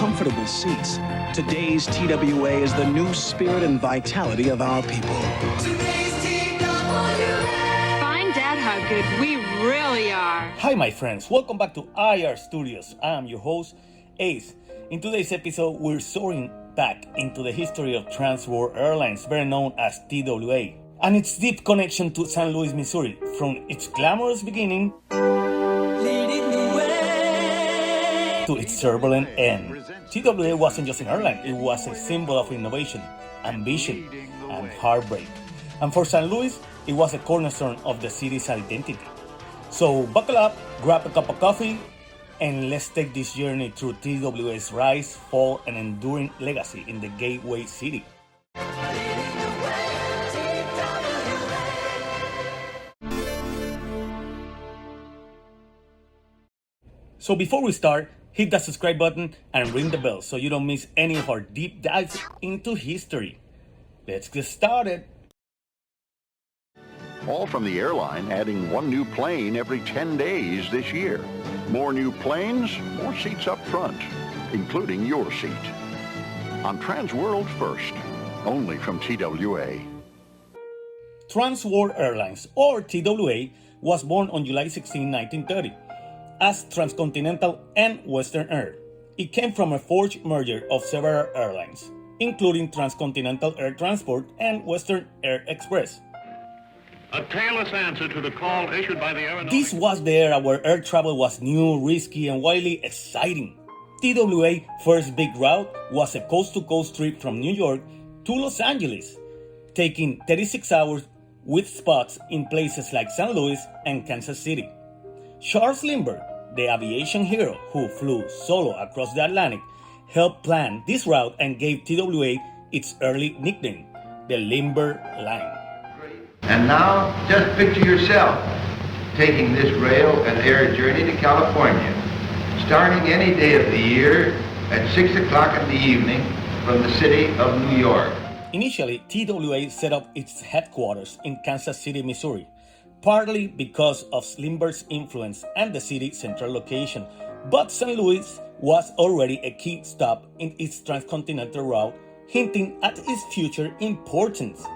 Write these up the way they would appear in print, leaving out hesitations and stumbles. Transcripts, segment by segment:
comfortable seats. Today's TWA is the new spirit and vitality of our people. Today's TWA. Find Dad how good we really are. Hi my friends, welcome back to IR Studios. I am your host, Ace. In today's episode, we're soaring back into the history of Trans-World Airlines, better known as TWA, and its deep connection to St. Louis, Missouri, from its glamorous beginning to its turbulent end. TWA wasn't just an airline, it was a symbol of innovation, ambition, and heartbreak. And for St. Louis, it was a cornerstone of the city's identity. So buckle up, grab a cup of coffee, and let's take this journey through TWA's rise, fall, and enduring legacy in the Gateway City. So before we start, hit that subscribe button and ring the bell so you don't miss any of our deep dives into history. Let's get started. All from the airline, adding one new plane every 10 days this year. More new planes, more seats up front, including your seat. On Trans-World First, only from TWA. Trans-World Airlines, or TWA, was born on July 16, 1930, as Transcontinental and Western Air. It came from a forged merger of several airlines, including Transcontinental Air Transport and Western Air Express. A tailless answer to the call issued by the aeronautics. This was the era where air travel was new, risky, and wildly exciting. TWA's first big route was a coast-to-coast trip from New York to Los Angeles, taking 36 hours with spots in places like St. Louis and Kansas City. Charles Lindbergh, the aviation hero who flew solo across the Atlantic, helped plan this route and gave TWA its early nickname, the Lindbergh Line. And now, just picture yourself taking this rail and air journey to California, starting any day of the year at 6 o'clock in the evening from the city of New York. Initially, TWA set up its headquarters in Kansas City, Missouri, partly because of Lindbergh's influence and the city's central location, but St. Louis was already a key stop in its transcontinental route, hinting at its future importance.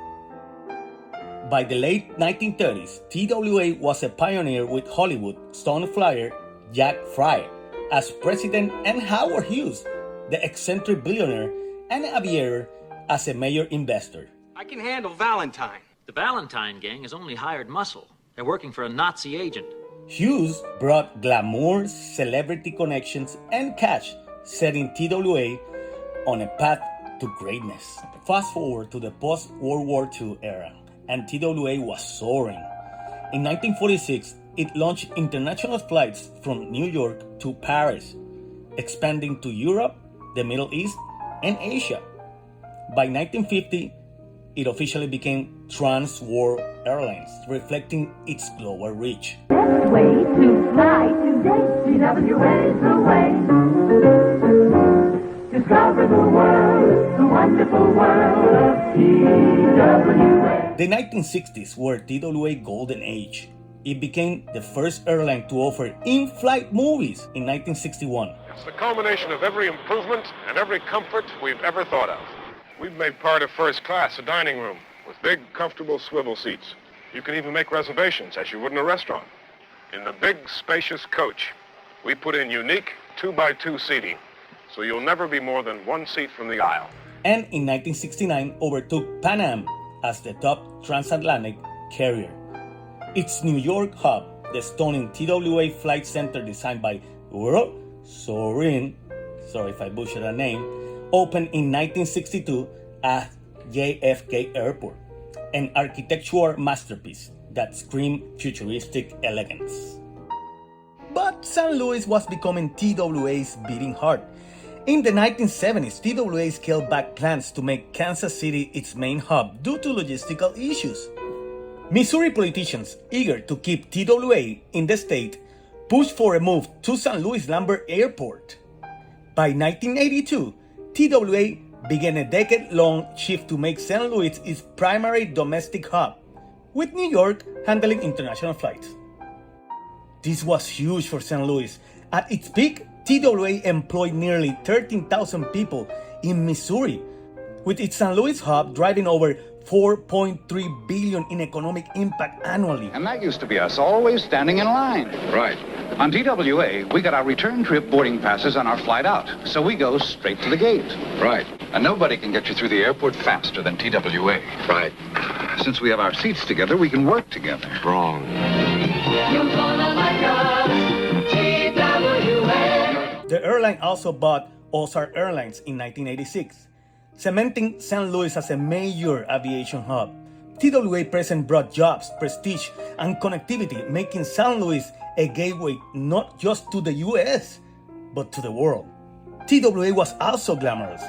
By the late 1930s, TWA was a pioneer with Hollywood stone flyer Jack Fry as president and Howard Hughes, the eccentric billionaire and aviator, as a major investor. I can handle Valentine. The Valentine gang has only hired muscle. They're working for a Nazi agent. Hughes brought glamour, celebrity connections, and cash, setting TWA on a path to greatness. Fast forward to the post-World War II era, and TWA was soaring. In 1946, it launched international flights from New York to Paris, expanding to Europe, the Middle East, and Asia. By 1950, it officially became Trans-World Airlines, reflecting its global reach. Best way to fly today, TWA's the way. Discover the world, the wonderful world of TWA. The 1960s were TWA golden age. It became the first airline to offer in-flight movies in 1961. It's the culmination of every improvement and every comfort we've ever thought of. We've made part of first class a dining room with big, comfortable swivel seats. You can even make reservations as you would in a restaurant. In the big, spacious coach, we put in unique 2x2 seating, so you'll never be more than one seat from the aisle. And in 1969 overtook Pan Am as the top transatlantic carrier. Its New York hub, the stunning TWA Flight Center designed by Sorin, sorry if I butchered that name, opened in 1962 at JFK Airport, an architectural masterpiece that screamed futuristic elegance. But St. Louis was becoming TWA's beating heart. In the 1970s, TWA scaled back plans to make Kansas City its main hub due to logistical issues. Missouri politicians, eager to keep TWA in the state, pushed for a move to St. Louis Lambert Airport. By 1982, TWA began a decade-long shift to make St. Louis its primary domestic hub, with New York handling international flights. This was huge for St. Louis. At its peak, TWA employed nearly 13,000 people in Missouri, with its St. Louis hub driving over $4.3 billion in economic impact annually. And that used to be us, always standing in line. Right. On TWA, we got our return trip boarding passes on our flight out, so we go straight to the gate. Right. And nobody can get you through the airport faster than TWA. Right. Since we have our seats together, we can work together. Wrong. You're gonna like us, TWA. The airline also bought Ozark Airlines in 1986, cementing St. Louis as a major aviation hub. TWA present brought jobs, prestige, and connectivity, making St. Louis a gateway not just to the US, but to the world. TWA was also glamorous.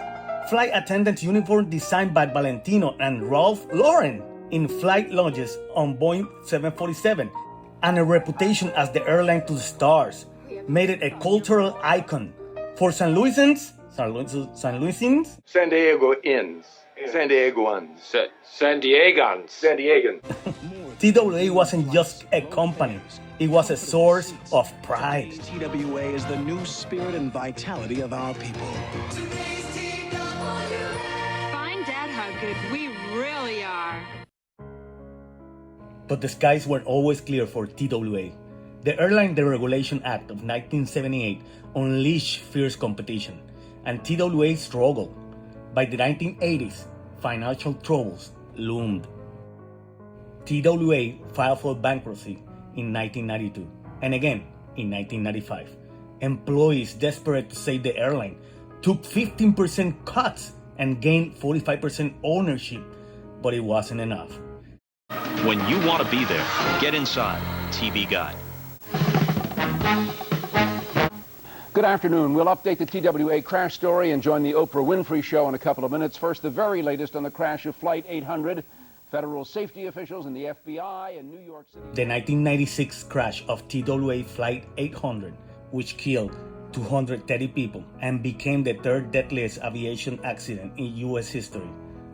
Flight attendant uniform designed by Valentino and Ralph Lauren in flight lounges on Boeing 747, and a reputation as the airline to the stars made it a cultural icon for San Luisans. San Luisans? San Diegoans. San Diegoans. San Diegans. San Diegans. TWA wasn't just a company, it was a source of pride. TWA is the new spirit and vitality of our people. Today's TWA. Find Dad how good we really are. But the skies weren't always clear for TWA. The Airline Deregulation Act of 1978 unleashed fierce competition, and TWA struggled. By the 1980s, financial troubles loomed. TWA filed for bankruptcy in 1992, and again in 1995. Employees desperate to save the airline took 15% cuts and gained 45% ownership, but it wasn't enough. When you want to be there, get inside TV Guide. Good afternoon. We'll update the TWA crash story and join the Oprah Winfrey Show in a couple of minutes. First, the very latest on the crash of Flight 800. Federal safety officials and the FBI in New York City. The 1996 crash of TWA Flight 800, which killed 230 people and became the third deadliest aviation accident in U.S. history,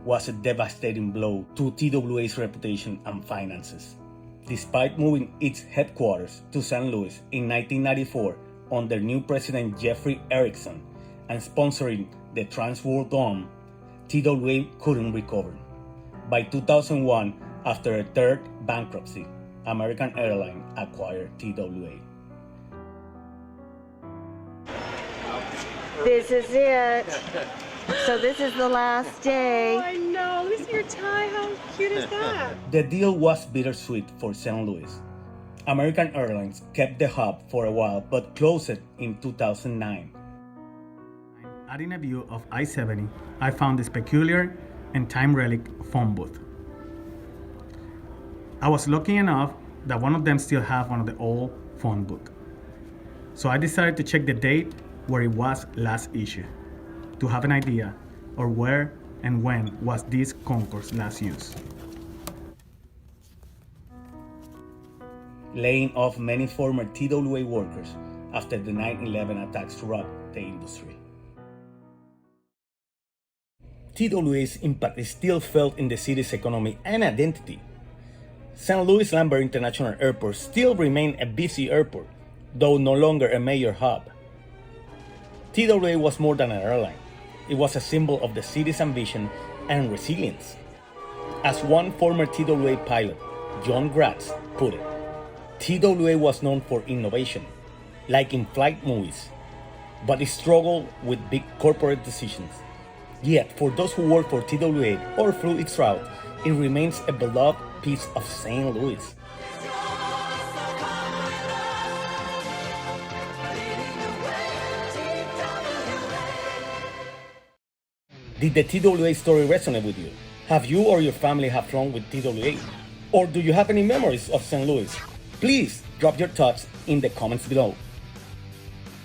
was a devastating blow to TWA's reputation and finances. Despite moving its headquarters to St. Louis in 1994 under new President Jeffrey Erickson and sponsoring the Trans World Dome, TWA couldn't recover. By 2001, after a third bankruptcy, American Airlines acquired TWA. This is it. So this is the last day. Oh, I know. Look at your tie. How cute is that? The deal was bittersweet for St. Louis. American Airlines kept the hub for a while but closed it in 2009. Adding a view of I-70, I found this peculiar and time relic phone booth. I was lucky enough that one of them still had one of the old phone books. So I decided to check the date where it was last issued, to have an idea of where and when was this concourse last used. Laying off many former TWA workers after the 9/11 attacks rocked the industry. TWA's impact is still felt in the city's economy and identity. St. Louis Lambert International Airport still remains a busy airport, though no longer a major hub. TWA was more than an airline. It was a symbol of the city's ambition and resilience. As one former TWA pilot, John Gratz, put it, TWA was known for innovation, like in flight movies, but it struggled with big corporate decisions. Yet, for those who work for TWA or flew its route, it remains a beloved piece of St. Louis. Did the TWA story resonate with you? Have you or your family have flown with TWA? Or do you have any memories of St. Louis? Please drop your thoughts in the comments below.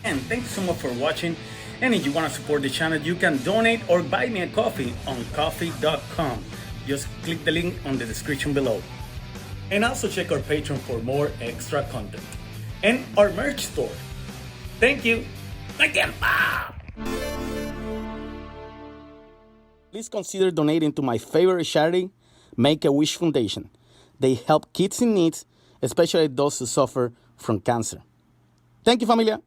And thank you so much for watching. And if you want to support the channel, you can donate or buy me a coffee on coffee.com. Just click the link on the description below. And also check our Patreon for more extra content. And our merch store. Thank you. Please consider donating to my favorite charity, Make-A-Wish Foundation. They help kids in need, especially those who suffer from cancer. Thank you, familia.